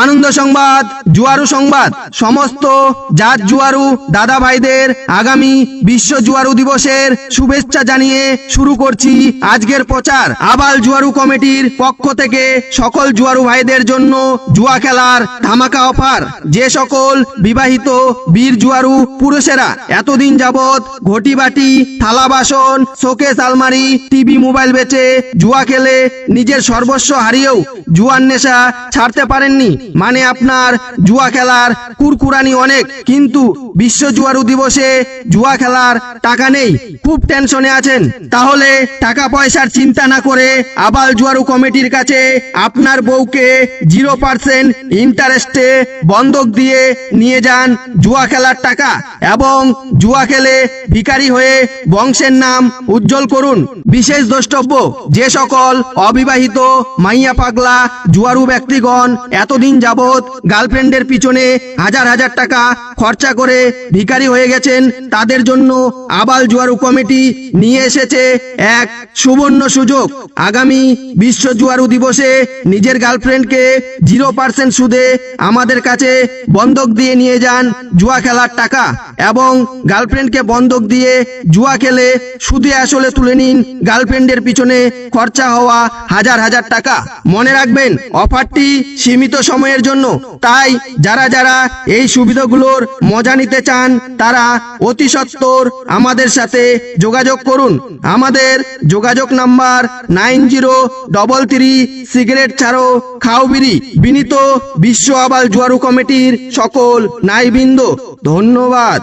আনন্দ সংবাদ, জুয়ারু সংবাদ। সমস্ত জাত জুয়ারু দাদা ভাইদের আগামী বিশ্ব জুয়ারু দিবসের শুভেচ্ছা জানিয়ে শুরু করছি আজকের প্রচার। আবাল জুয়ারু কমিটির পক্ষ থেকে সকল জুয়ারু ভাইদের জন্য জুয়া খেলার ধামাকা অফার। যে সকল বিবাহিত বীর জুয়ারু পুরুষেরা এতদিন যাবত ঘটি বাটি থালা বাসন শোকেস আলমারি টিভি মোবাইল বেচে জুয়া খেলে নিজের সর্বস্ব হারিয়েও জুয়ার নেশা ছাড়তে পারেননি, মানে আপনার জুয়া খেলার কুরকুরানি অনেক, কিন্তু বিশ্ব জুয়ারু দিবসে জুয়া খেলার টাকা নেই, খুব টেনশনে আছেন, তাহলে টাকা পয়সার চিন্তা না করে আবাল জুয়ারু কমিটির কাছে আপনার বউকে 0% ইন্টারেস্টে বন্ধক দিয়ে নিয়ে যান জুয়া খেলার টাকা এবং জুয়া খেলে ভিখারি হয়ে বংশের নাম উজ্জ্বল করুন। বিশেষ দ্রষ্টব্য, যে সকল অবিবাহিত মাইয়া পাগলা জুয়ারু ব্যক্তিগণ এতদিন যাবত গার্লফ্রেন্ডের পিছনে হাজার হাজার টাকা খরচা করে ভিখারি হয়ে গেছেন, তাদের জন্য আবাল জুয়ারু কমিটি নিয়ে এসেছে এক সুবর্ণ সুযোগ। আগামী বিশ্ব জুয়ারু দিবসে নিজের গার্লফ্রেন্ডকে 0% সুদে আমাদের কাছে বন্ধক দিয়ে নিয়ে যান জুয়া খেলার টাকা এবং গার্লফ্রেন্ডকে বন্ধক দিয়ে জুয়া খেলে সুদে আসলে তুলে নিন গার্লফ্রেন্ডের পিছনে খরচা হওয়া হাজার হাজার টাকা। মনে রাখবেন, অফারটি সীমিত সময়ের জন্য, তাই যারা যারা এই সুবিধাগুলোর মজা নিতে চান তারা অতি সত্বর আমাদের সাথে যোগাযোগ করুন। আমাদের যোগাযোগ নাম্বার 9033 সিগারেট ছাড়ো খাও বিড়ি। বিনীত বিশ্ব আবাল জুয়ারু কমিটির সকল নাইবৃন্দ, ধন্যবাদ।